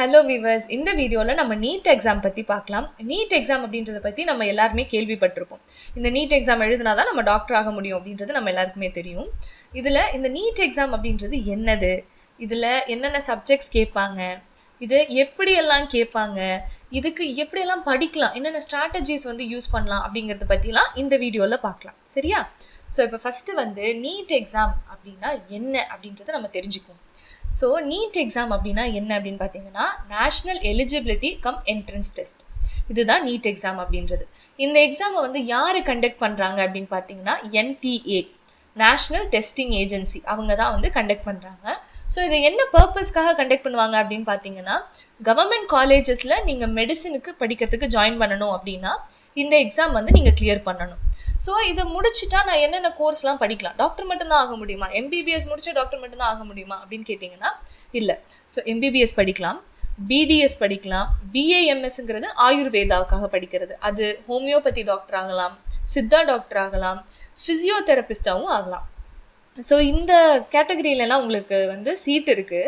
Hello viewers, இந்த வீடியோவில் நம்ம நீட் எக்ஸாம் பற்றி பார்க்கலாம். நீட் எக்ஸாம் அப்படின்றத பற்றி நம்ம எல்லாருமே கேள்விப்பட்டிருப்போம். இந்த நீட் எக்ஸாம் எழுதினா தான் நம்ம டாக்டர் ஆக முடியும் அப்படின்றது நம்ம எல்லாருக்குமே தெரியும். இதில் இந்த நீட் எக்ஸாம் அப்படின்றது என்னது, இதில் என்னென்ன சப்ஜெக்ட்ஸ் கேட்பாங்க, இது எப்படியெல்லாம் கேட்பாங்க, இதுக்கு எப்படியெல்லாம் படிக்கலாம், என்னென்ன ஸ்ட்ராட்டஜிஸ் யூஸ் பண்ணலாம் அப்படிங்கிறத பற்றிலாம் இந்த வீடியோவில் பார்க்கலாம். சரியா? ஸோ இப்போ ஃபஸ்ட்டு நீட் எக்ஸாம் அப்படின்னா என்ன அப்படின்றத நம்ம தெரிஞ்சுக்குவோம். ஸோ நீட் எக்ஸாம் அப்படின்னா என்ன அப்படின்னு பார்த்தீங்கன்னா, national eligibility come entrance test. இதுதான் நீட் எக்ஸாம் அப்படின்றது. இந்த எக்ஸாமை யாரு கண்டக்ட் பண்றாங்க அப்படின்னு பார்த்தீங்கன்னா, NTA நேஷனல் டெஸ்டிங் ஏஜென்சி அவங்க தான் கண்டக்ட் பண்றாங்க. ஸோ இதை என்ன பர்பஸ்க்காக கண்டக்ட் பண்ணுவாங்க அப்படின்னு பார்த்தீங்கன்னா, கவர்மெண்ட் காலேஜஸ்ல நீங்க மெடிசனுக்கு படிக்கிறதுக்கு ஜாயின் பண்ணணும் அப்படின்னா இந்த எக்ஸாம் நீங்க கிளியர் பண்ணணும். ஸோ இதை முடிச்சுட்டா நான் என்னென்ன கோர்ஸ்லாம் படிக்கலாம், டாக்டர் மட்டும்தான் ஆக முடியுமா, MBBS முடிச்ச டாக்டர் மட்டும்தான் ஆக முடியுமா அப்படின்னு கேட்டிங்கன்னா இல்லை. ஸோ MBBS படிக்கலாம், BDS படிக்கலாம், BAMSங்கிறது ஆயுர்வேதாவுக்காக படிக்கிறது, அது ஹோமியோபதி டாக்டர் ஆகலாம், சித்தா டாக்டர் ஆகலாம், ஃபிசியோதெரபிஸ்டாவும் ஆகலாம். ஸோ இந்த கேட்டகரியிலலாம் உங்களுக்கு சீட் இருக்கு.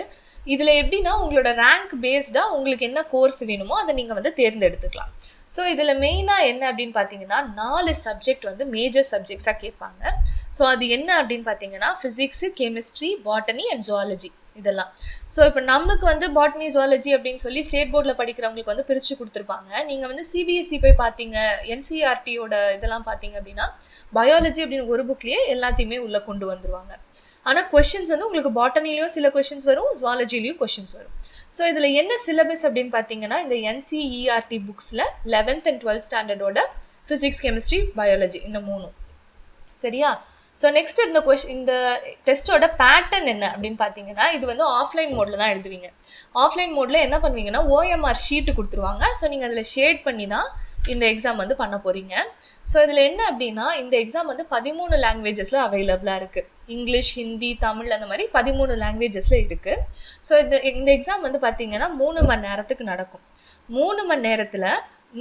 இதுல எப்படின்னா உங்களோட ரேங்க் பேஸ்டா உங்களுக்கு என்ன கோர்ஸ் வேணுமோ அதை நீங்க தேர்ந்தெடுத்துக்கலாம். ஸோ இதுல மெயினா என்ன அப்படின்னு பாத்தீங்கன்னா 4 சப்ஜெக்ட் மேஜர் சப்ஜெக்ட்ஸா கேட்பாங்க. ஸோ அது என்ன அப்படின்னு பாத்தீங்கன்னா physics, chemistry, botany and zoology இதெல்லாம். ஸோ இப்போ நமக்கு பாட்டனி, ஜுவாலஜி அப்படின்னு சொல்லி ஸ்டேட் போர்ட்ல படிக்கிறவங்களுக்கு பிரிச்சு கொடுத்துருப்பாங்க. நீங்க CBSE போய் பாத்தீங்க, NCERTயோட இதெல்லாம் பாத்தீங்க அப்படின்னா பயாலஜி அப்படின்னு ஒரு புக்லயே எல்லாத்தையுமே உள்ள கொண்டு வந்துருவாங்க. ஆனா கொஸ்டின்ஸ் உங்களுக்கு பாட்டனிலயும் சில கொஸ்டின்ஸ் வரும், ஜுவாலஜிலயும் கொஸ்டின்ஸ் வரும். ஸோ இதுல என்ன சிலபஸ் அப்படின்னு பாத்தீங்கன்னா, இந்த NCERT புக்ஸ்ல 11th and 12th ஸ்டாண்டர்டோட பிசிக்ஸ், கெமிஸ்ட்ரி, பயாலஜி இந்த 3. சரியா? ஸோ நெக்ஸ்ட் இந்த டெஸ்டோட பேட்டர்ன் என்ன அப்படின்னு பாத்தீங்கன்னா, இது ஆஃப்லைன் மோட்ல தான் எழுதுவீங்க. ஆஃப்லைன் மோட்ல என்ன பண்ணுவீங்கன்னா OMR ஷீட் கொடுத்துருவாங்க. ஸோ நீங்க அதுல ஷேட் பண்ணி தான் இந்த எக்ஸாம் பண்ண போறீங்க. ஸோ இதுல என்ன அப்படின்னா, இந்த எக்ஸாம் 13 லாங்குவேஜஸ்ல அவைலபிளா இருக்கு. இங்கிலீஷ், ஹிந்தி, தமிழ் அந்த மாதிரி 13 லாங்குவேஜஸ்ல இருக்கு. ஸோ இந்த எக்ஸாம் பாத்தீங்கன்னா 3 மணி நேரத்துக்கு நடக்கும். 3 மணி நேரத்துல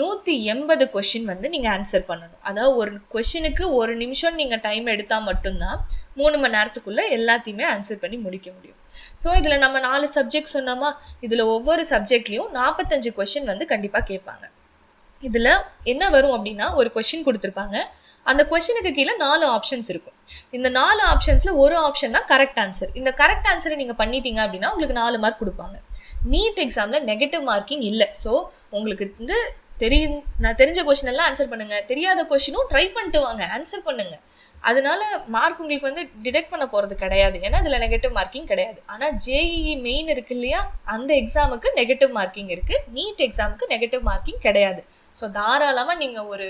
180 கொஸ்டின் நீங்க ஆன்சர் பண்ணணும். அதாவது ஒரு கொஸ்டினுக்கு 1 நிமிஷம் நீங்க டைம் எடுத்தா மட்டும்தான் 3 மணி நேரத்துக்குள்ள எல்லாத்தையுமே ஆன்சர் பண்ணி முடிக்க முடியும். ஸோ இதுல நம்ம 4 சப்ஜெக்ட் சொன்னோமா, இதுல ஒவ்வொரு சப்ஜெக்ட்லயும் 45 கொஸ்டின் கண்டிப்பா கேட்பாங்க. இதுல என்ன வரும் அப்படின்னா, ஒரு கொஸ்டின் கொடுத்திருப்பாங்க, அந்த கொஸ்டினுக்கு கீழே 4 ஆப்ஷன்ஸ் இருக்கும். இந்த 4 ஆப்ஷன்ஸ்ல ஒரு ஆப்ஷன் தான் கரெக்ட் ஆன்சர். இந்த கரெக்ட் ஆன்சரை நீங்க பண்ணிட்டீங்க அப்படின்னா உங்களுக்கு 4 மார்க் கொடுப்பாங்க. நீட் எக்ஸாம்ல நெகட்டிவ் மார்க்கிங் இல்ல. சோ உங்களுக்கு நான் தெரிஞ்ச கொஸ்டின் எல்லாம் ஆன்சர் பண்ணுங்க, தெரியாத கொஸ்டினும் ட்ரை பண்ணிட்டு வாங்க, ஆன்சர் பண்ணுங்க. அதனால மார்க் உங்களுக்கு டிடெக்ட் பண்ண போறது கிடையாது, ஏன்னா இதுல நெகட்டிவ் மார்க்கிங் கிடையாது. ஆனா JEE மெயின் இருக்கு இல்லையா, அந்த எக்ஸாமுக்கு நெகட்டிவ் மார்க்கிங் இருக்கு, நீட் எக்ஸாமுக்கு நெகட்டிவ் மார்க்கிங் கிடையாது. ஸோ தாராளமா நீங்க ஒரு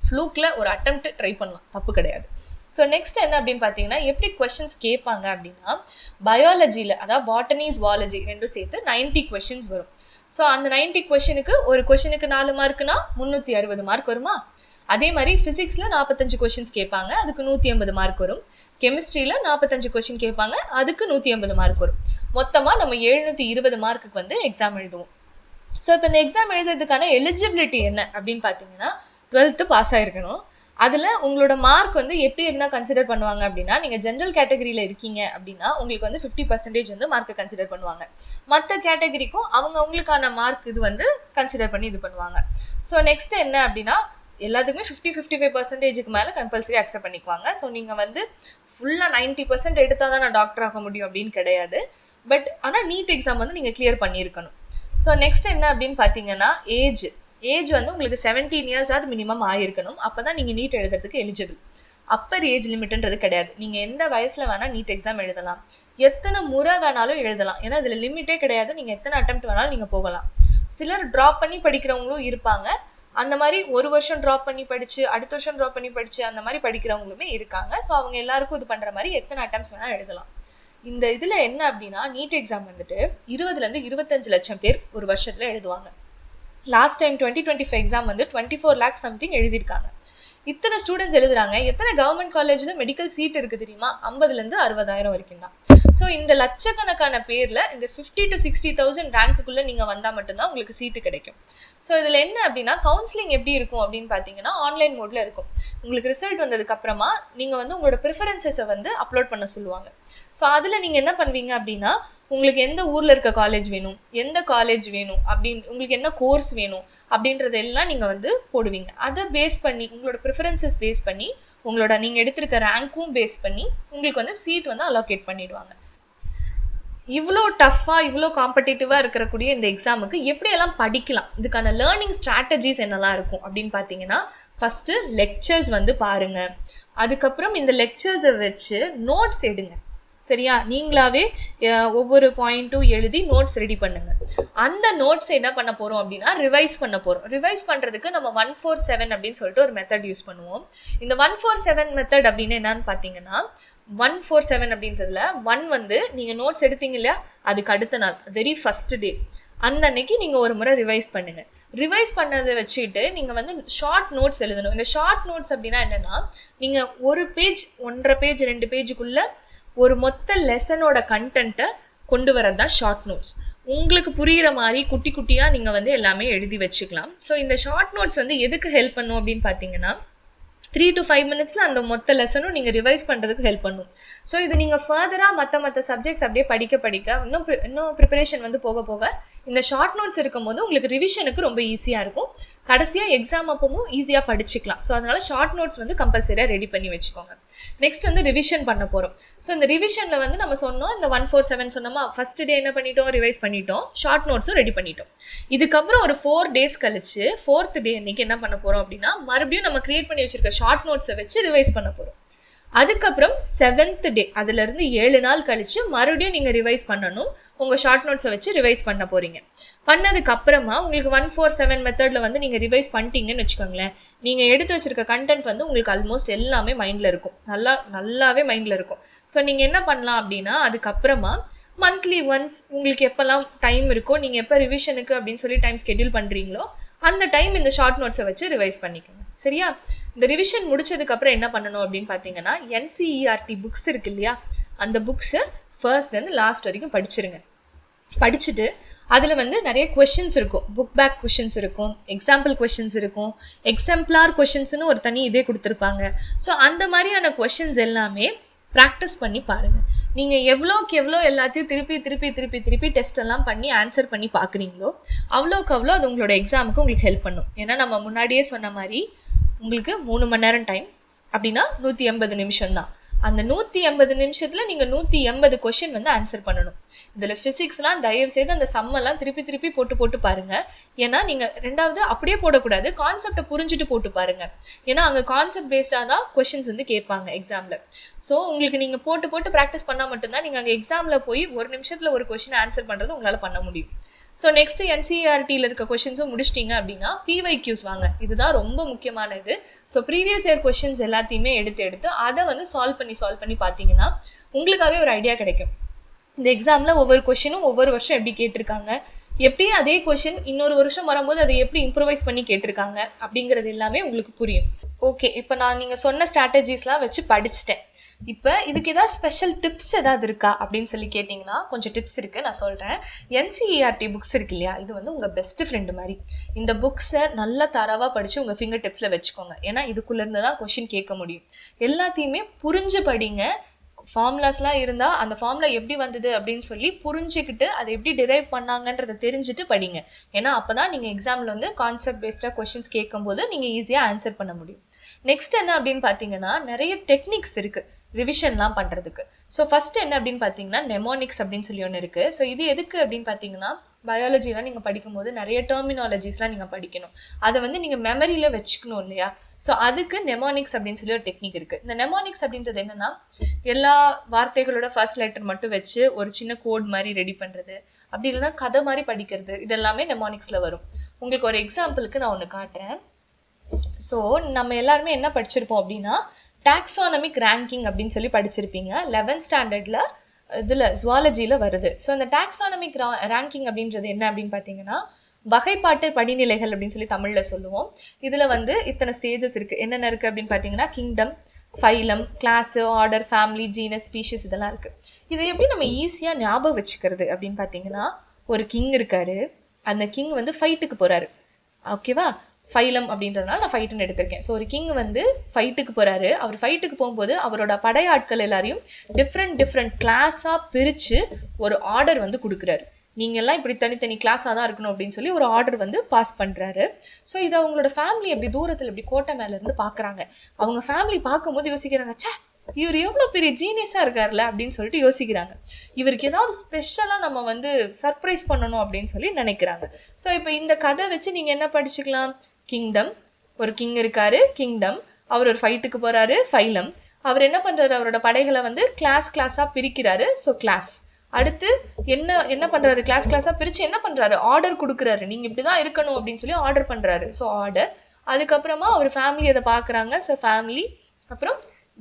ஃப்ளூக்ல ஒரு அட்டெம்ப்ட் ட்ரை பண்ணலாம், தப்பு கிடையாது. ஸோ நெக்ஸ்ட் என்ன அப்படின்னு பாத்தீங்கன்னா, எப்படி கொஸ்டின்ஸ் கேட்பாங்க அப்படின்னா, பயாலஜில அதாவது பாட்டனி, ஜுவாலஜி ரெண்டும் சேர்த்து 90 கொஸ்டின்ஸ் வரும். ஸோ அந்த 90 கொஸ்டினுக்கு ஒரு கொஸ்டினுக்கு 4 மார்க்னா 360 மார்க் வருமா. அதே மாதிரி பிசிக்ஸ்ல 45 கொஸ்டின்ஸ் கேட்பாங்க, அதுக்கு 180 மார்க் வரும். கெமிஸ்ட்ரியில 45 கொஸ்டின் கேட்பாங்க, அதுக்கு 180 மார்க் வரும். மொத்தமா நம்ம 720 மார்க்குக்கு எக்ஸாம் எழுதுவோம். ஸோ இப்போ இந்த எக்ஸாம் எழுதுறதுக்கான எலிஜிபிலிட்டி என்ன அப்படின்னு பாத்தீங்கன்னா, 12th பாஸ் ஆயிருக்கணும். அதுல உங்களோட மார்க் எப்படி இருந்தா கன்சிடர் பண்ணுவாங்க அப்படின்னா, நீங்க ஜெனரல் கேட்டகரியில இருக்கீங்க அப்படின்னா உங்களுக்கு 50% மார்க்கை கன்சிடர் பண்ணுவாங்க. மற்ற கேட்டகரிக்கும் அவங்களுக்கான மார்க் இது கன்சிடர் பண்ணி இது பண்ணுவாங்க. ஸோ நெக்ஸ்ட் என்ன அப்படின்னா, எல்லாத்துக்குமே 50-55% மேல கம்பல்சரி அக்செப்ட் பண்ணிக்குவாங்க. ஸோ நீங்க ஃபுல்லா 90% எடுத்தாதான் நான் டாக்டர் ஆக முடியும் அப்படின்னு கிடையாது. பட் ஆனா நீட் எக்ஸாம் நீங்க கிளியர் பண்ணியிருக்கணும். ஸோ நெக்ஸ்ட் என்ன அப்படின்னு பாத்தீங்கன்னா, ஏஜ் உங்களுக்கு 17 இயர்ஸ் ஆகுது மினிமம் ஆயிருக்கணும். அப்பதான் நீங்க நீட் எழுதுறதுக்கு எலிஜிபிள். அப்பர் ஏஜ் லிமிட்ன்றது கிடையாது. நீங்க எந்த வயசுல வேணா நீட் எக்ஸாம் எழுதலாம், எத்தனை முறை வேணாலும் எழுதலாம், ஏன்னா இதுல லிமிட்டே கிடையாது. நீங்க எத்தனை அட்டெம்ப்ட் வேணாலும் நீங்க போகலாம். சிலர் டிராப் பண்ணி படிக்கிறவங்களும் இருப்பாங்க. அந்த மாதிரி ஒரு வருஷம் டிராப் பண்ணி படிச்சு, அடுத்த வருஷம் டிராப் பண்ணி படிச்சு, அந்த மாதிரி படிக்கிறவங்களுமே இருக்காங்க. ஸோ அவங்க எல்லாருக்கும் இது பண்ற மாதிரி எத்தனை அட்டெம்ப்ட்ஸ் வேணா எழுதலாம். இந்த இதுல என்ன அப்படின்னா, நீட் எக்ஸாம் 20 to 25 லட்சம் பேர் ஒரு வருஷத்துல எழுதுவாங்க. Last time 2025 exam 24 lakh something எழுதிருக்காங்க. இத்தனை ஸ்டூடெண்ட்ஸ் எழுதுறாங்க. எத்தனை கவர்மெண்ட் காலேஜ்ல மெடிக்கல் சீட் இருக்கு தெரியுமா? 50,000 to 60,000 வரைக்கும் தான். சோ இந்த லட்சக்கணக்கான பேர்ல இந்த 50 to 60,000 ரேங்க்குள்ள நீங்க வந்தா மட்டும்தான் உங்களுக்கு சீட்டு கிடைக்கும். சோ இதுல என்ன அப்படின்னா, கவுன்சிலிங் எப்படி இருக்கும் அப்படின்னு பாத்தீங்கன்னா, ஆன்லைன் மோட்ல இருக்கும். உங்களுக்கு ரிசல்ட் வந்ததுக்கு அப்புறமா நீங்க உங்களோட ப்ரிஃபரன்சஸை அப்லோட் பண்ண சொல்லுவாங்க. சோ அதுல நீங்க என்ன பண்ணுவீங்க அப்படின்னா, உங்களுக்கு எந்த ஊர்ல இருக்க காலேஜ் வேணும், எந்த காலேஜ் வேணும் அப்படின்னு, உங்களுக்கு என்ன கோர்ஸ் வேணும் அப்படின்றதெல்லாம் நீங்க வந்து போடுவீங்க. அதை பேஸ் பண்ணி உங்களோட ப்ரிஃபரன்சஸ் பேஸ் பண்ணி உங்களோட நீங்க எடுத்திருக்க ரேங்க்கும் பேஸ் பண்ணி உங்களுக்கு வந்து சீட் வந்து அலோகேட் பண்ணிடுவாங்க. இவ்வளோ டஃப்பா இவ்வளோ காம்படிட்டிவா இருக்கக்கூடிய இந்த எக்ஸாமுக்கு எப்படியெல்லாம் படிக்கலாம், இதுக்கான லேர்னிங் ஸ்ட்ராட்டஜிஸ் என்னெல்லாம் இருக்கும் அப்படின்னு பார்த்தீங்கன்னா, ஃபர்ஸ்ட் லெக்சர்ஸ் வந்து பாருங்க. அதுக்கப்புறம் இந்த லெக்சர்ஸை வச்சு நோட்ஸ் எடுங்க. சரியா? நீங்களாவே ஒவ்வொரு பாயிண்ட்டும் எழுதி நோட்ஸ் ரெடி பண்ணுங்க. அந்த நோட்ஸ் என்ன பண்ண போறோம் அப்படின்னா ரிவைஸ் பண்ண போறோம். ரிவைஸ் பண்றதுக்கு நம்ம 147 அப்படின்னு சொல்லிட்டு ஒரு மெத்தட் யூஸ் பண்ணுவோம். இந்த 147 மெத்தட் அப்படின்னு என்னன்னு பாத்தீங்கன்னா, 147 அப்படின்றதுல 1 வந்து நீங்க நோட்ஸ் எடுத்தீங்க இல்லையா, அதுக்கு அடுத்த நாள் வெரி ஃபர்ஸ்ட் டே அந்த அன்னைக்கு நீங்க ஒரு முறை ரிவைஸ் பண்ணுங்க. ரிவைஸ் பண்ணதை வச்சுட்டு நீங்க வந்து ஷார்ட் நோட்ஸ் எழுதணும். இந்த ஷார்ட் நோட்ஸ் அப்படின்னா என்னன்னா, நீங்க ஒரு பேஜ் 1.5 பேஜ் 2 பேஜுக்குள்ள ஒரு மொத்த லெசனோட கண்டென்ட்டை கொண்டு வரதான் ஷார்ட் நோட்ஸ். உங்களுக்கு புரியுற மாதிரி குட்டி குட்டியா நீங்க வந்து எல்லாமே எழுதி வச்சுக்கலாம். ஸோ இந்த ஷார்ட் நோட்ஸ் வந்து எதுக்கு ஹெல்ப் பண்ணும் அப்படின்னு பாத்தீங்கன்னா, 3 to 5 minutesல அந்த மொத்த லெசனும் நீங்க ரிவைஸ் பண்றதுக்கு ஹெல்ப் பண்ணும். ஸோ இது நீங்க ஃபர்தரா மத்த சப்ஜெக்ட்ஸ் அப்படியே படிக்க இன்னும் ப்ரிப்பரேஷன் வந்து போக போக இந்த ஷார்ட் நோட்ஸ் இருக்கும் போது உங்களுக்கு ரிவிஷனுக்கு ரொம்ப ஈஸியா இருக்கும். கடைசியா எக்ஸாம் அப்பவும் ஈஸியா படிச்சுக்கலாம். ஸோ அதனால ஷார்ட் நோட்ஸ் வந்து கம்பல்சரியா ரெடி பண்ணி வச்சுக்கோங்க. நெக்ஸ்ட் வந்து ரிவிஷன் பண்ண போறோம். ஸோ இந்த ரிவிஷன்ல வந்து நம்ம சொன்னோம், இந்த 147 சொன்னோமா, ஃபர்ஸ்ட் டே என்ன பண்ணிட்டோம், ரிவைஸ் பண்ணிட்டோம், ஷார்ட் நோட்ஸும் ரெடி பண்ணிட்டோம். இதுக்கப்புறம் ஒரு 4 days கழிச்சு 4th டே அன்னைக்கு என்ன பண்ண போறோம் அப்படின்னா, மறுபடியும் நம்ம கிரியேட் பண்ணி வச்சிருக்க ஷார்ட் நோட்ஸை வச்சு ரிவைஸ் பண்ண போறோம். அதுக்கப்புறம் 7th டே அதுல இருந்து 7 நாள் கழிச்சு மறுபடியும் நீங்க ரிவைஸ் பண்ணணும். உங்க ஷார்ட் நோட்ஸை வச்சு ரிவைஸ் பண்ண போறீங்க. பண்ணதுக்கு அப்புறமா உங்களுக்கு 147 மெத்தட்ல வந்து நீங்க ரிவைஸ் பண்ணிட்டீங்கன்னு வச்சுக்கோங்களேன், நீங்க எடுத்து வச்சிருக்க கண்டென்ட் வந்து உங்களுக்கு ஆல்மோஸ்ட் எல்லாமே மைண்ட்ல இருக்கும், நல்லாவே மைண்ட்ல இருக்கும். ஸோ நீங்க என்ன பண்ணலாம் அப்படின்னா, அதுக்கப்புறமா மந்த்லி ஒன்ஸ் உங்களுக்கு எப்பெல்லாம் டைம் இருக்கோ, நீங்க எப்ப ரிவிஷனுக்கு அப்படின்னு சொல்லி டைம் ஸ்கெட்யூல் பண்றீங்களோ அந்த டைம் இந்த ஷார்ட் நோட்ஸை வச்சு ரிவைஸ் பண்ணிக்கோங்க. சரியா? இந்த ரிவிஷன் முடிச்சதுக்கு அப்புறம் என்ன பண்ணணும் அப்படின்னு பாத்தீங்கன்னா, NCERT புக்ஸ் இருக்கு இல்லையா, அந்த புக்ஸை ஃபர்ஸ்ட்ல இருந்து லாஸ்ட் வரைக்கும் படிச்சிருங்க. படிச்சுட்டு அதுல வந்து நிறைய கொஸ்டின்ஸ் இருக்கும், புக் பேக் கொஸ்டின்ஸ் இருக்கும், எக்ஸாம்பிள் கொஸ்டின்ஸ் இருக்கும், எக்ஸாம்பிளார் கொஸ்டின்ஸ்னு ஒரு தனி இதே கொடுத்துருப்பாங்க. ஸோ அந்த மாதிரியான கொஸ்டின்ஸ் எல்லாமே ப்ராக்டிஸ் பண்ணி பாருங்க. நீங்க எவ்வளோக்கு எவ்வளோ எல்லாத்தையும் திருப்பி டெஸ்ட் எல்லாம் பண்ணி ஆன்சர் பண்ணி பாக்குறீங்களோ அவ்வளோக்கு அவ்வளோ அது உங்களோட எக்ஸாமுக்கு உங்களுக்கு ஹெல்ப் பண்ணும். ஏன்னா நம்ம முன்னாடியே சொன்ன மாதிரி உங்களுக்கு 3 மணி நேரம் டைம் அப்படின்னா 180 நிமிஷம் தான். அந்த 180 நிமிஷத்துல நீங்க 180 கொஸ்டின் வந்து ஆன்சர் பண்ணணும். இதுல பிசிக்ஸ்லாம் தயவு செய்து அந்த சம்மெல்லாம் திருப்பி போட்டு பாருங்க. ஏன்னா நீங்க ரெண்டாவது அப்படியே போடக்கூடாது, கான்செப்டை புரிஞ்சுட்டு போட்டு பாருங்க. ஏன்னா அங்க கான்செப்ட் பேஸ்டா தான் கொஸ்டின்ஸ் வந்து கேட்பாங்க எக்ஸாம்ல. சோ உங்களுக்கு நீங்க போட்டு பிராக்டிஸ் பண்ணா மட்டும்தான் நீங்க அங்க எக்ஸாம்ல போய் ஒரு நிமிஷத்துல ஒரு கொஸ்டின் ஆன்சர் பண்றது உங்களால பண்ண முடியும். ஸோ நெக்ஸ்ட் NCERTல இருக்க கொஸ்டின்ஸும் முடிச்சிட்டீங்க அப்படின்னா PYQs வாங்க. இதுதான் ரொம்ப முக்கியமானது. ஸோ ப்ரீவியஸ் இயர் கொஸ்டின்ஸ் எல்லாத்தையுமே எடுத்து அதை வந்து சால்வ் பண்ணி பார்த்தீங்கன்னா உங்களுக்காகவே ஒரு ஐடியா கிடைக்கும். இந்த எக்ஸாம்ல ஒவ்வொரு கொஸ்டினும் ஒவ்வொரு வருஷம் எப்படி கேட்டிருக்காங்க, எப்படி அதே கொஸ்டின் இன்னொரு வருஷம் வரும்போது அதை எப்படி இம்ப்ரூவைஸ் பண்ணி கேட்டிருக்காங்க அப்படிங்கிறது எல்லாமே உங்களுக்கு புரியும். ஓகே, இப்போ நான் நீங்க சொன்ன ஸ்ட்ராட்டஜிஸ்லாம் வச்சு படிச்சுட்டேன். இப்ப இதுக்கு ஏதாவது ஸ்பெஷல் டிப்ஸ் ஏதாவது இருக்கா அப்படின்னு சொல்லி கேட்டீங்கன்னா கொஞ்சம் டிப்ஸ் இருக்கு, நான் சொல்றேன். NCERT புக்ஸ் இருக்கு இல்லையா, இது வந்து உங்க பெஸ்ட் ஃப்ரெண்ட் மாதிரி. இந்த புக்ஸை நல்லா தரவா படிச்சு உங்க ஃபிங்கர் டிப்ஸ்ல வச்சுக்கோங்க. ஏன்னா இதுக்குள்ள இருந்துதான் கொஸ்டின் கேட்க முடியும். எல்லாத்தையுமே புரிஞ்சு படிங்க. ஃபார்முலாஸ்லாம் இருந்தா அந்த ஃபார்முலா எப்படி வந்தது அப்படின்னு சொல்லி புரிஞ்சுக்கிட்டு அதை எப்படி டிரைவ் பண்ணாங்கன்றதை தெரிஞ்சுட்டு படிங்க. ஏன்னா அப்பதான் நீங்க எக்ஸாம்ல வந்து கான்செப்ட் பேஸ்டா கொஸ்டின்ஸ் கேட்கும் போது நீங்க ஈஸியா ஆன்சர் பண்ண முடியும். நெக்ஸ்ட் என்ன அப்படின்னு பாத்தீங்கன்னா, நிறைய டெக்னிக்ஸ் இருக்கு ரிவிஷன்லாம் பண்றதுக்கு. ஸோ ஃபர்ஸ்ட் என்ன அப்படின்னு பாத்தீங்கன்னா, நெமோனிக்ஸ் அப்படின்னு சொல்லி ஒன்று இருக்கு. ஸோ இது எதுக்கு அப்படின்னு பாத்தீங்கன்னா, பயாலஜிலாம் நீங்க படிக்கும் போது நிறைய டெர்மினாலஜிஸ்லாம் நீங்க படிக்கணும், அதை வந்து நீங்க மெமரியில வச்சுக்கணும் இல்லையா. ஸோ அதுக்கு நெமோனிக்ஸ் அப்படின்னு சொல்லி ஒரு டெக்னிக் இருக்கு. இந்த நெமோனிக்ஸ் அப்படின்றது என்னன்னா, எல்லா வார்த்தைகளோட ஃபர்ஸ்ட் லெட்டர் மட்டும் வச்சு ஒரு சின்ன கோட் மாதிரி ரெடி பண்றது, அப்படி இல்லைன்னா கதை மாதிரி படிக்கிறது, இது எல்லாமே நெமோனிக்ஸ்ல வரும். உங்களுக்கு ஒரு எக்ஸாம்பிளுக்கு நான் ஒன்று காட்டுறேன். ஸோ நம்ம எல்லாருமே என்ன படிச்சிருப்போம் அப்படின்னா, டாக்ஸானமிக் ரேங்கிங் அப்படின்னு சொல்லி படிச்சிருப்பீங்க 11th ஸ்டாண்டர்ட்ல. இதுல ஜுவாலஜில வருது. ஸோ அந்த டாக்ஸானமிக் ரேங்கிங் அப்படின்றது என்ன அப்படின்னு பாத்தீங்கன்னா, வகைப்பாட்டு படிநிலைகள் அப்படின்னு சொல்லி தமிழ்ல சொல்லுவோம். இதுல வந்து இத்தனை ஸ்டேஜஸ் இருக்கு. என்னென்ன இருக்கு அப்படின்னு பாத்தீங்கன்னா, kingdom, phylum, class, order, family, genus, species இதெல்லாம் இருக்கு. இதை எப்படி நம்ம ஈஸியா ஞாபகம் வச்சுக்கிறது அப்படின்னு பாத்தீங்கன்னா, ஒரு கிங் இருக்காரு, அந்த கிங் வந்து ஃபைட்டுக்கு போறாரு. ஓகேவா, ஃபைலம் அப்படின்றதுனால நான் ஃபைட்டுன்னு எடுத்திருக்கேன். ஸோ ஒரு கிங் வந்து ஃபைட்டுக்கு போறாரு. அவர் ஃபைட்டுக்கு போகும்போது அவரோட படையாட்கள் எல்லாரையும் டிஃப்ரெண்ட் கிளாஸா பிரிச்சு ஒரு ஆர்டர் வந்து கொடுக்குறாரு. நீங்க எல்லாம் இப்படி தனித்தனி கிளாஸா தான் இருக்கணும் அப்படின்னு சொல்லி ஒரு ஆர்டர் வந்து பாஸ் பண்றாரு. ஸோ இதை அவங்களோட ஃபேமிலி எப்படி தூரத்துல இப்படி கோட்டை மேல இருந்து பாக்குறாங்க. அவங்க ஃபேமிலி பார்க்கும்போது யோசிக்கிறாங்க, சே இவர் எவ்வளவு பெரிய ஜீனியஸா இருக்காருல்ல அப்படின்னு சொல்லிட்டு யோசிக்கிறாங்க. இவருக்கு ஏதாவது ஸ்பெஷலா நம்ம வந்து சர்ப்ரைஸ் பண்ணணும் அப்படின்னு சொல்லி நினைக்கிறாங்க. ஸோ இப்ப இந்த கதை வச்சு நீங்க என்ன படிச்சுக்கலாம்? கிங்டம், ஒரு கிங் இருக்காரு, கிங்டம். அவர் ஒரு ஃபைட்டுக்கு போறாரு, ஃபைலம். அவர் என்ன பண்றாரு? அவரோட படைகளை வந்து கிளாஸா பிரிக்கிறாரு. So class. அடுத்து என்ன பண்றாரு? கிளாஸா பிரிச்சு என்ன பண்றாரு? ஆர்டர் கொடுக்குறாரு. நீங்க இப்படிதான் இருக்கணும் அப்படின்னு சொல்லி ஆர்டர் பண்றாரு. So order. அதுக்கப்புறமா அவர் ஃபேமிலி அதை பாக்குறாங்க. So family. அப்புறம்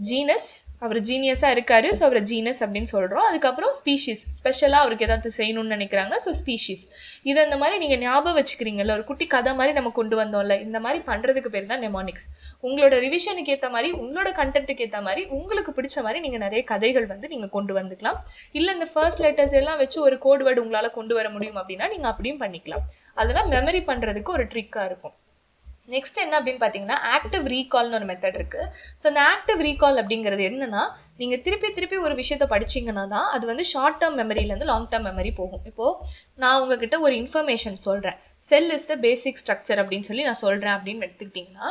ஜீனஸ், அவர் ஜீனியஸா இருக்காரு. ஸோ அவரை ஜீனஸ் அப்படின்னு சொல்றோம். அதுக்கப்புறம் ஸ்பீஷிஸ், ஸ்பெஷலா அவருக்கு ஏதாவது செய்யணும்னு நினைக்கிறாங்க. So species. இதை இந்த மாதிரி நீங்க ஞாபகம் வச்சுக்கிறீங்கல்ல, ஒரு குட்டி கதை மாதிரி நம்ம கொண்டு வந்தோம்ல, இந்த மாதிரி பண்றதுக்கு பேர் தான் நெமானிக்ஸ். உங்களோட ரிவிஷனுக்கு ஏற்ற மாதிரி, உங்களோட கண்டென்ட்டுக்கு ஏற்ற மாதிரி, உங்களுக்கு பிடிச்ச மாதிரி நீங்க நிறைய கதைகள் வந்து நீங்க கொண்டு வந்துக்கலாம். இல்ல இந்த ஃபர்ஸ்ட் லெட்டர்ஸ் எல்லாம் வச்சு ஒரு கோட் வேர்டு உங்களால கொண்டு வர முடியும் அப்படின்னா நீங்க அப்படியும் பண்ணிக்கலாம். அதெல்லாம் மெமரி பண்றதுக்கு ஒரு ட்ரிக்கா இருக்கும். நெக்ஸ்ட் என்ன அப்படின்னு பாத்தீங்கன்னா ஆக்டிவ் ரீகால்னு ஒரு மெத்தட் இருக்கு. ஸோ இந்த ஆக்டிவ் ரீகால் அப்படிங்கிறது என்னன்னா, நீங்க திருப்பி ஒரு விஷயத்த படிச்சீங்கன்னா தான் அது வந்து ஷார்ட் டேர்ம் மெமரியில இருந்து லாங் டேர்ம் மெமரி போகும். இப்போ நான் உங்ககிட்ட ஒரு இன்ஃபர்மேஷன் சொல்றேன், செல் இஸ் த பேசிக் ஸ்ட்ரக்சர் அப்படின்னு சொல்லி நான் சொல்றேன் அப்படின்னு எடுத்துக்கிட்டீங்கன்னா,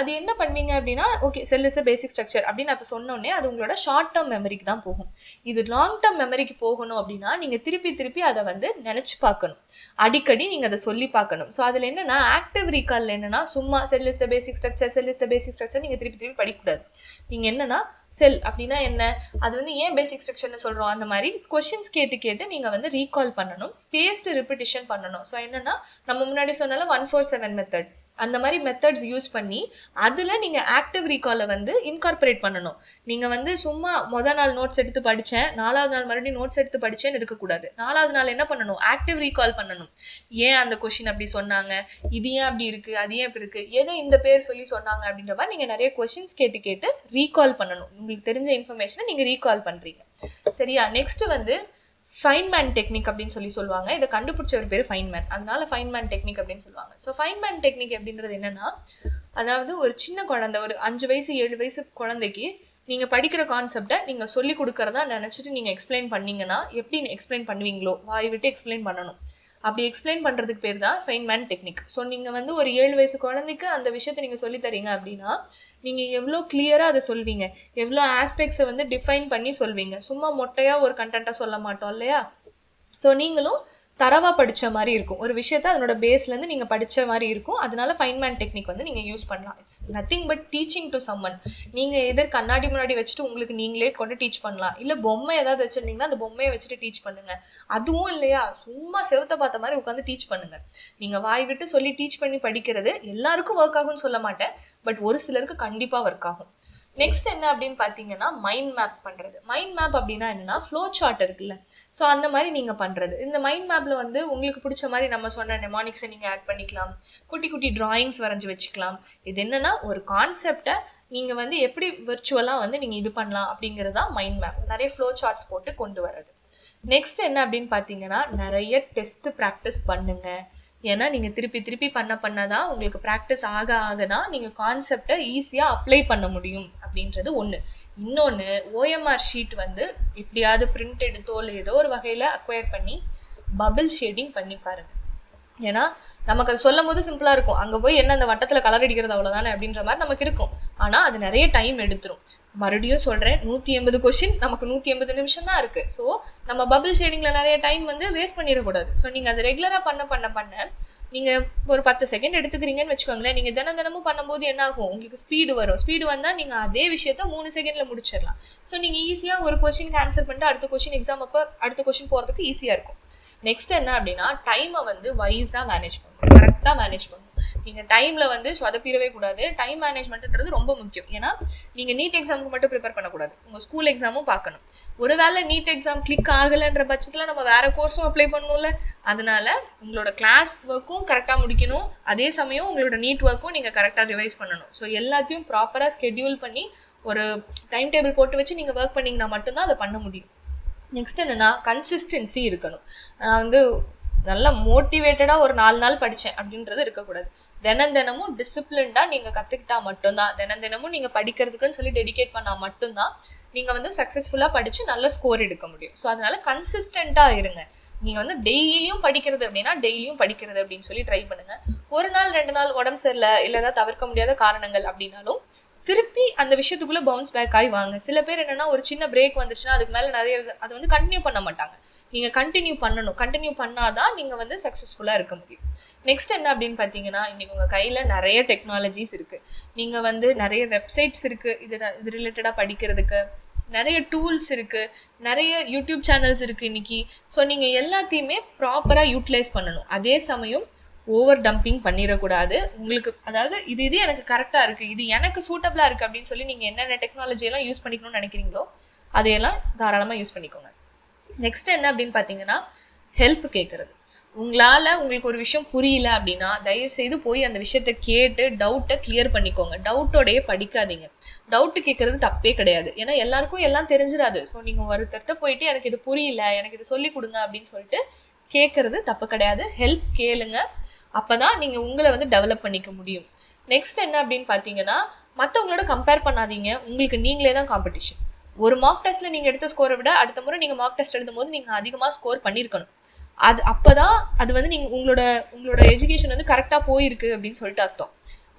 அது என்ன பண்ணுவீங்க அப்படின்னா, okay sell is basic structure அப்படின்னு அப்ப சொன்னோடனே அது உங்களோட ஷார்ட் டேர்ம் மெமரிக்கு தான் போகும். இது லாங் டேர்ம் மெமரிக்கு போகணும் அப்படின்னா நீங்க திருப்பி அதை வந்து நினைச்சு பார்க்கணும், அடிக்கடி நீங்க அதை சொல்லி பார்க்கணும். ஸோ அதுல என்னன்னா ஆக்டிவ் ரீகால் என்னன்னா, சும்மா செல் இஸ் த பேசிக் ஸ்ட்ரக்சர் நீங்க திருப்பி படிக்கக்கூடாது. நீங்க என்னன்னா செல் அப்படின்னா என்ன, அது வந்து ஏன் பேசிக் ஸ்ட்ரக்சர்னு சொல்றோம், அந்த மாதிரி கொஸ்டின்ஸ் கேட்டு நீங்க வந்து ரீகால் பண்ணணும், ஸ்பேஸ்டு ரிப்பிட்டிஷன் பண்ணணும். ஸோ என்னன்னா நம்ம முன்னாடி சொன்னால 147 மெத்தட், அந்த மாதிரி மெத்தட்ஸ் யூஸ் பண்ணி அதுல நீங்க ஆக்டிவ் ரீகால வந்து இன்கார்பரேட் பண்ணணும். நீங்க வந்து சும்மா முதல் நாள் நோட்ஸ் எடுத்து படிச்சேன், 4வது நாள் மறுபடியும் நோட்ஸ் எடுத்து படிச்சேன்னு இருக்கக்கூடாது. 4வது நாள் என்ன பண்ணணும்? ஆக்டிவ் ரீகால் பண்ணணும். ஏன் அந்த கொஸ்டின் அப்படி சொன்னாங்க, இது ஏன் அப்படி இருக்கு, அது ஏன் இப்படி இருக்கு, எதை இந்த பேர் சொல்லி சொன்னாங்க அப்படின்ற மாதிரி நீங்க நிறைய கொஸ்டின்ஸ் கேட்டு ரீகால் பண்ணணும். உங்களுக்கு தெரிஞ்ச இன்ஃபர்மேஷனை நீங்க ரீகால் பண்றீங்க. சரியா? நெக்ஸ்ட் வந்து ஃபைன்மேன் டெக்னிக் அப்படின்னு சொல்லி சொல்லுவாங்க. இதை கண்டுபிடிச்ச ஒரு பேர் ஃபைன்மேன், அதனால ஃபைன்மேன் டெக்னிக் அப்படின்னு சொல்லுவாங்க. ஸோ ஃபைன்மேன் டெக்னிக் அப்படின்றது என்னன்னா, அதாவது ஒரு சின்ன குழந்தை, ஒரு 5 வயசு 7 வயசு குழந்தைக்கு நீங்க படிக்கிற கான்செப்டை நீங்க சொல்லி கொடுக்கறதா நினைச்சிட்டு நீங்க எக்ஸ்பிளைன் பண்ணீங்கன்னா எப்படி எக்ஸ்பிளைன் பண்ணுவீங்களோ வாய் விட்டு எக்ஸ்பிளைன் பண்ணணும். அப்படி எக்ஸ்பிளைன் பண்றதுக்கு பேர் தான் ஃபைன்மேன் டெக்னிக். ஸோ நீங்க வந்து ஒரு 7 வயசு குழந்தைக்கு அந்த விஷயத்த நீங்க சொல்லி தரீங்க அப்படின்னா நீங்க எவ்வளவு கிளியரா அதை சொல்வீங்க, எவ்வளவு ஆஸ்பெக்ட்ஸை வந்து டிஃபைன் பண்ணி சொல்வீங்க. சும்மா மொட்டையா ஒரு கண்டென்ட்டா சொல்ல மாட்டோம் இல்லையா? ஸோ நீங்களும் தரவா படிச்ச மாதிரி இருக்கும், ஒரு விஷயத்த அதனோட பேஸ்ல இருந்து நீங்க படிச்ச மாதிரி இருக்கும். அதனால ஃபைன்மேன் டெக்னிக் வந்து நீங்க யூஸ் பண்ணலாம். It's nothing but teaching to someone. நீங்க எதிர் கண்ணாடி முன்னாடி வச்சுட்டு உங்களுக்கு நீங்களே கொண்டு டீச் பண்ணலாம். இல்ல பொம்மை ஏதாவது வச்சிருந்தீங்கன்னா அந்த பொம்மையை வச்சுட்டு டீச் பண்ணுங்க. அதுவும் இல்லையா, சும்மா செவத்த பார்த்த மாதிரி உட்காந்து டீச் பண்ணுங்க. நீங்க வாய் விட்டு சொல்லி டீச் பண்ணி படிக்கிறது எல்லாருக்கும் ஒர்க் ஆகும்னு சொல்ல மாட்டேன், பட் ஒரு சிலருக்கு கண்டிப்பா ஒர்க் ஆகும். நெக்ஸ்ட் என்ன அப்படின்னு பாத்தீங்கன்னா மைண்ட் மேப் பண்றது. மைண்ட் மேப் அப்படின்னா என்னன்னா, ஃப்ளோ சார்ட் இருக்குல்ல, ஸோ அந்த மாதிரி நீங்க பண்றது. இந்த மைண்ட் மேப்ல வந்து உங்களுக்கு பிடிச்ச மாதிரி நம்ம சொன்ன நெமானிக்ஸை நீங்க ஆட் பண்ணிக்கலாம், குட்டி டிராயிங்ஸ் வரைஞ்சு வச்சுக்கலாம். இது என்னன்னா ஒரு கான்செப்டை நீங்க வந்து எப்படி விர்ச்சுவலா வந்து நீங்க இது பண்ணலாம் அப்படிங்கறதா மைண்ட் மேப். நிறைய ஃப்ளோ சார்ட்ஸ் போட்டு கொண்டு வர்றது. நெக்ஸ்ட் என்ன அப்படின்னு பாத்தீங்கன்னா, நிறைய டெஸ்ட் ப்ராக்டிஸ் பண்ணுங்க. ஏன்னா நீங்க திருப்பி பண்ணதான் உங்களுக்கு ப்ராக்டிஸ் ஆகதான் நீங்க கான்செப்டை ஈஸியா அப்ளை பண்ண முடியும் அப்படின்றது ஒண்ணு. இன்னொன்னு, ஓஎம்ஆர் ஷீட் வந்து எப்படியாவது பிரிண்ட் எடுத்தோ இல்லை ஏதோ ஒரு வகையில அக்வயர் பண்ணி பபிள் ஷேடிங் பண்ணி பாருங்க. ஏன்னா நமக்கு அது சொல்லும் போது சிம்பிளா இருக்கும், அங்க போய் என்ன அந்த வட்டத்துல கலர் அடிக்கிறது அவ்வளவுதானே அப்படின்ற மாதிரி நமக்கு இருக்கும். ஆனா அது நிறைய டைம் எடுத்துரும். மறுபடியும் சொல்றேன், 180 கொஸ்டின், நமக்கு 180 நிமிஷம் தான் இருக்கு. ஸோ நம்ம பபிள் ஷேடிங்ல நிறைய டைம் வந்து வேஸ்ட் பண்ணிடக்கூடாது. ஸோ நீங்க அதை ரெகுலரா பண்ண நீங்க ஒரு 10 செகண்ட் எடுத்துக்கிறீங்கன்னு வச்சுக்கோங்களேன். நீங்க தினமும் பண்ணும்போது என்ன ஆகும், உங்களுக்கு ஸ்பீடு வரும். ஸ்பீடு வந்தா நீங்க அதே விஷயத்த 3 செகண்ட்ல முடிச்சிடலாம். ஸோ நீங்க ஈஸியா ஒரு கொஸ்டினுக்கு ஆன்சர் பண்ணிட்டு அடுத்த கொஸ்டின் எக்ஸாம் அப்ப அடுத்த கொஸ்டின் போறதுக்கு ஈஸியா இருக்கும். நெக்ஸ்ட் என்ன அப்படின்னா, டைமை வந்து வைஸா மேனேஜ் பண்ணணும், கரெக்டா மேனேஜ் பண்ணணும். நீங்க டைம்ல வந்து சொதப்பிடவே கூடாது. டைம் மேனேஜ்மெண்ட்ன்றது ரொம்ப முக்கியம். ஏன்னா நீங்க நீட் எக்ஸாமுக்கு மட்டும் ப்ரிப்பேர் பண்ணக்கூடாது, உங்க ஸ்கூல் எக்ஸாமும் பார்க்கணும். ஒருவேளை நீட் எக்ஸாம் கிளிக் ஆகலைன்ற பட்சத்துல நம்ம வேற கோர்ஸும் அப்ளை பண்ணணும்ல. அதனால உங்களோட கிளாஸ் ஒர்க்கும் கரெக்டா முடிக்கணும், அதே சமயம் உங்களோட நீட் ஒர்க்கும் நீங்க கரெக்டா ரிவைஸ் பண்ணணும். ஸோ எல்லாத்தையும் ப்ராப்பரா ஸ்கெடியூல் பண்ணி ஒரு டைம் டேபிள் போட்டு வச்சு நீங்க ஒர்க் பண்ணீங்கன்னா மட்டும்தான் அதை பண்ண முடியும். நெக்ஸ்ட் என்னன்னா, கன்சிஸ்டன்சி இருக்கணும். நான் வந்து நல்லா மோட்டிவேட்டடா ஒரு 4 நாள் படிச்சேன் அப்படின்றது இருக்கக்கூடாது. தினமும் டிசிப்ளின்டா நீங்க கத்துக்கிட்டா மட்டும்தான், தினமும் நீங்க படிக்கிறதுக்குன்னு சொல்லி டெடிகேட் பண்ணா மட்டும்தான் நீங்க வந்து சக்சஸ்ஃபுல்லா படிச்சு நல்ல ஸ்கோர் எடுக்க முடியும். ஸோ அதனால கன்சிஸ்டன்டா இருங்க. நீங்க வந்து டெய்லியும் படிக்கிறது அப்படின்னா டெய்லியும் படிக்கிறது அப்படின்னு சொல்லி ட்ரை பண்ணுங்க. ஒரு நாள் 2 நாள் உடம்பு சரியில்லை இல்ல ஏதாவது தவிர்க்க முடியாத காரணங்கள் அப்படின்னாலும் திருப்பி அந்த விஷயத்துக்குள்ள பவுன்ஸ் பேக் ஆகி வாங்க. சில பேர் என்னன்னா ஒரு சின்ன பிரேக் வந்துச்சுன்னா அதுக்கு மேல நிறைய அதை வந்து கண்டினியூ பண்ண மாட்டாங்க. நீங்க கண்டினியூ பண்ணணும். கண்டினியூ பண்ணாதான் நீங்க வந்து சக்சஸ்ஃபுல்லா இருக்க முடியும். நெக்ஸ்ட் என்ன அப்படின்னு பாத்தீங்கன்னா, இன்னைக்கு உங்க கையில நிறைய டெக்னாலஜிஸ் இருக்கு. நீங்க வந்து நிறைய வெப்சைட்ஸ் இருக்கு இது ரிலேட்டடா படிக்கிறதுக்கு, நிறைய டூல்ஸ் இருக்கு, நிறைய யூடியூப் சேனல்ஸ் இருக்கு இன்னைக்கு. ஸோ நீங்க எல்லாத்தையுமே ப்ராப்பரா யூட்டிலைஸ் பண்ணணும். அதே சமயம் ஓவர் டம்பிங் பண்ணிடக்கூடாது. உங்களுக்கு அதாவது இது எனக்கு கரெக்டா இருக்கு, இது எனக்கு சூட்டபிளா இருக்கு அப்படின்னு சொல்லி நீங்க என்னென்ன டெக்னாலஜி எல்லாம் யூஸ் பண்ணிக்கணும்னு நினைக்கிறீங்களோ அதையெல்லாம் தாராளமா யூஸ் பண்ணிக்கோங்க. நெக்ஸ்ட் என்ன அப்படின்னு பாத்தீங்கன்னா, ஹெல்ப் கேட்கறது. உங்களுக்கு ஒரு விஷயம் புரியல அப்படின்னா தயவு செய்து போய் அந்த விஷயத்த கேட்டு டவுட்டை கிளியர் பண்ணிக்கோங்க. டவுட்டோடய படிக்காதீங்க. டவுட் கேட்கறது தப்பே கிடையாது. ஏன்னா எல்லாருக்கும் எல்லாம் தெரிஞ்சிடாது. ஸோ நீங்க ஒருத்தர்கிட்ட போயிட்டு எனக்கு இது புரியல, எனக்கு இது சொல்லி கொடுங்க அப்படின்னு சொல்லிட்டு கேட்கறது தப்பு கிடையாது. ஹெல்ப் கேளுங்க. அப்பதான் நீங்க உங்களை வந்து டெவலப் பண்ணிக்க முடியும். நெக்ஸ்ட் என்ன அப்படின்னு பாத்தீங்கன்னா, மத்தவங்களோட கம்பேர் பண்ணாதீங்க. உங்களுக்கு நீங்களே தான் காம்படிஷன். ஒரு மார்க் டெஸ்ட்ல நீங்க எடுத்த ஸ்கோரை விட அடுத்த முறை நீங்க மார்க் டெஸ்ட் எழுதும் போது நீங்க அதிகமா ஸ்கோர் பண்ணிருக்கணும். அப்பதான் அது வந்து நீங்க உங்களோட எஜுகேஷன் வந்து கரெக்டா போயிருக்கு அப்படின்னு சொல்லிட்டு அர்த்தம்.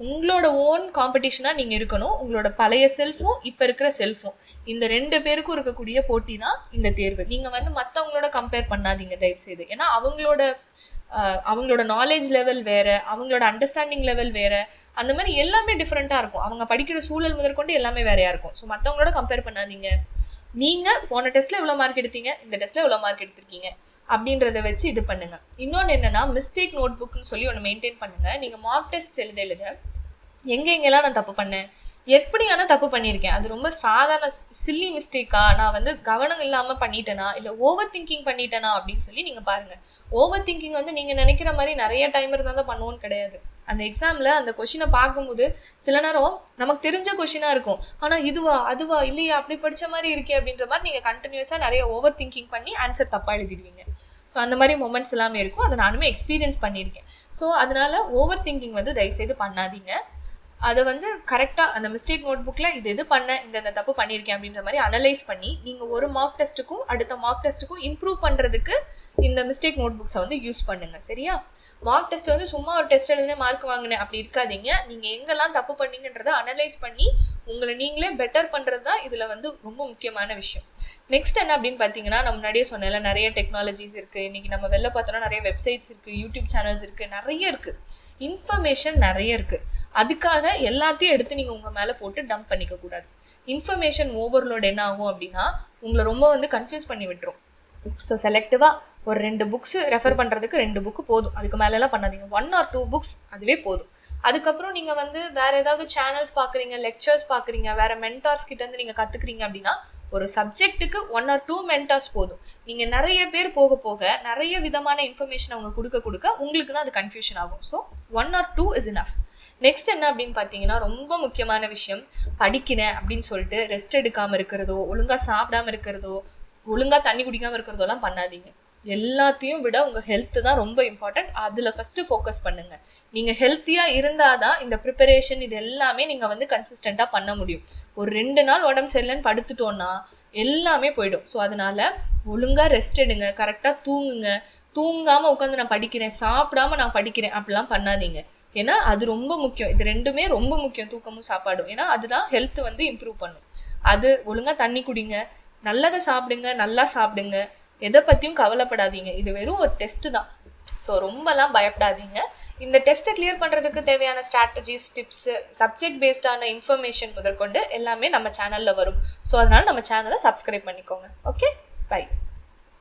உங்களோட ஓன் காம்படிஷனா நீங்க இருக்கணும். உங்களோட பழைய செல்ஃபும் இப்ப இருக்கிற செல்ஃபும் இந்த 2 பேருக்கும் இருக்கக்கூடிய போட்டி தான் இந்த தேர்வு. நீங்க வந்து மத்தவங்களோட கம்பேர் பண்ணாதீங்க தயவு செய்து. ஏன்னா அவங்களோட நாலேஜ் லெவல் வேற, அவங்களோட அண்டர்ஸ்டாண்டிங் லெவல் வேற, அந்த மாதிரி எல்லாமே டிஃப்ரெண்டா இருக்கும். அவங்க படிக்கிற சூழல் முதற்கொண்டு எல்லாமே வேறையா இருக்கும். ஸோ மத்தவங்களோட கம்பேர் பண்ணாதீங்க. நீங்க போன டெஸ்ட்ல எவ்வளவு மார்க் எடுத்தீங்க, இந்த டெஸ்ட்ல எவ்வளவு மார்க் எடுத்திருக்கீங்க அப்படின்றத வச்சு இது பண்ணுங்க. இன்னொன்னு என்னன்னா, மிஸ்டேக் நோட் புக்னு சொல்லி ஒண்ணு மெயின்டைன் பண்ணுங்க. நீங்க மார்க் டெஸ்ட் எழுத எங்கெல்லாம் நான் தப்பு பண்ணேன், எப்படியான தப்பு பண்ணியிருக்கேன், அது ரொம்ப சாதாரண சில்லி மிஸ்டேக்கா, நான் வந்து கவனம் இல்லாம பண்ணிட்டேனா இல்ல ஓவர் திங்கிங் பண்ணிட்டேனா அப்படின்னு சொல்லி நீங்க பாருங்க. ஓவர் திங்கிங் வந்து நீங்க நினைக்கிற மாதிரி நிறைய டைம் இருந்தா தான் பண்ணுவோன்னு கிடையாது. அந்த எக்ஸாம்ல அந்த கொஸ்டினை பார்க்கும்போது சில நேரம் நமக்கு தெரிஞ்ச கொஸ்டினா இருக்கும், ஆனா இதுவா அதுவா இல்லையா அப்படி படிச்ச மாதிரி இருக்கே அப்படின்ற மாதிரி நீங்க கண்டினியூஸா நிறைய ஓவர் திங்கிங் பண்ணி ஆன்சர் தப்பா எழுதிடுவீங்க. ஸோ அந்த மாதிரி மொமெண்ட்ஸ் எல்லாமே இருக்கும். அதை நானுமே எக்ஸ்பீரியன்ஸ் பண்ணியிருக்கேன். ஸோ அதனால ஓவர் திங்கிங் வந்து தயவு செய்து பண்ணாதீங்க. அதை வந்து கரெக்டா அந்த மிஸ்டேக் நோட் புக்ல இது பண்ண இந்த தப்பு பண்ணியிருக்கேன் அப்படின்ற மாதிரி அனலைஸ் பண்ணி நீங்க ஒரு மார்க் டெஸ்ட்டுக்கும் அடுத்த மார்க் டெஸ்ட்டுக்கும் இம்ப்ரூவ் பண்றதுக்கு இந்த மிஸ்டேக் நோட் புக்ஸை வந்து யூஸ் பண்ணுங்க. சரியா? மார்க் டெஸ்ட் வந்து சும்மா ஒரு டெஸ்ட் எழுதினே மார்க் வாங்கினேன் அப்படி இருக்காதீங்க. நீங்க எங்கெல்லாம் தப்பு பண்ணீங்கன்றதை அனலைஸ் பண்ணி உங்களை நீங்களே பெட்டர் பண்றதுதான் இதுல வந்து ரொம்ப முக்கியமான விஷயம். நெக்ஸ்ட் என்ன அப்படின்னு பாத்தீங்கன்னா, நான் முன்னாடியே சொன்னேன்ல நிறைய டெக்னாலஜிஸ் இருக்கு. இன்னைக்கு நம்ம வெளில பார்த்தோம்னா நிறைய வெப்சைட்ஸ் இருக்கு, யூடியூப் சேனல்ஸ் இருக்கு, நிறைய இருக்கு, இன்ஃபர்மேஷன் நிறைய இருக்கு. அதுக்காக எல்லாத்தையும் எடுத்து நீங்க உங்க மேல போட்டு டம்ப் பண்ணிக்க கூடாது. இன்ஃபர்மேஷன் ஓவர்லோட் என்ன ஆகும் அப்படின்னா உங்களை ரொம்ப வந்து கன்ஃபியூஸ் பண்ணி விட்டுரும். ஸோ செலக்டிவா ஒரு 2 புக்ஸ் ரெஃபர் பண்றதுக்கு 2 புக் போதும். அதுக்கு மேல எல்லாம் பண்ணாதீங்க. 1 or 2 புக்ஸ் அதுவே போதும். அதுக்கப்புறம் நீங்க வந்து வேற ஏதாவது சேனல்ஸ் பாக்குறீங்க, லெக்சர்ஸ் பாக்குறீங்க, வேற மென்டார்ஸ் கிட்ட இருந்து நீங்க கத்துக்கிறீங்க அப்படின்னா ஒரு சப்ஜெக்ட்டுக்கு 1 or 2 மென்டார்ஸ் போதும். நீங்க நிறைய பேர் போக போக நிறைய விதமான இன்ஃபர்மேஷன் அவங்க கொடுக்க உங்களுக்கு தான் அது கன்ஃபியூஷன் ஆகும். So 1 or 2 is enough. Next என்ன அப்படின்னு பாத்தீங்கன்னா, ரொம்ப முக்கியமான விஷயம், படிக்கிறேன் அப்படின்னு சொல்லிட்டு ரெஸ்ட் எடுக்காம இருக்கிறதோ, ஒழுங்கா சாப்பிடாம இருக்கிறதோ, ஒழுங்கா தண்ணி குடிக்காம இருக்கிறதோ எல்லாம் பண்ணாதீங்க. எல்லாத்தையும் விட உங்க ஹெல்த் தான் ரொம்ப இம்பார்ட்டன்ட். அதுல ஃபர்ஸ்ட் ஃபோக்கஸ் பண்ணுங்க. நீங்க ஹெல்த்தியா இருந்தாதான் இந்த ப்ரிப்பரேஷன் இது எல்லாமே நீங்க வந்து கன்சிஸ்டன்டா பண்ண முடியும். ஒரு 2 நாள் உடம்பு சரியில்லைன்னு படுத்துட்டோம்னா எல்லாமே போயிடும். ஸோ அதனால ஒழுங்கா ரெஸ்ட் எடுங்க, கரெக்டா தூங்குங்க. தூங்காம உட்காந்து நான் படிக்கிறேன், சாப்பிடாம நான் படிக்கிறேன் அப்படிலாம் பண்ணாதீங்க. ஏன்னா அது ரொம்ப முக்கியம். இது ரெண்டுமே ரொம்ப முக்கியம், தூக்கமும் சாப்பாடும். ஏன்னா அதுதான் ஹெல்த் வந்து இம்ப்ரூவ் பண்ணும். அது ஒழுங்கா தண்ணி குடிங்க, நல்லதை சாப்பிடுங்க, நல்லா சாப்பிடுங்க, எதை பத்தியும் கவலைப்படாதீங்க. இது வெறும் ஒரு டெஸ்ட் தான். ஸோ ரொம்பலாம் பயப்படாதீங்க. இந்த டெஸ்ட்டை கிளியர் பண்றதுக்கு தேவையான ஸ்ட்ராட்டஜிஸ், டிப்ஸ், சப்ஜெக்ட் பேஸ்டான இன்ஃபர்மேஷன் முதற்கொண்டு எல்லாமே நம்ம சேனல்ல வரும். ஸோ அதனால நம்ம சேனலை சப்ஸ்கிரைப் பண்ணிக்கோங்க. Okay, by.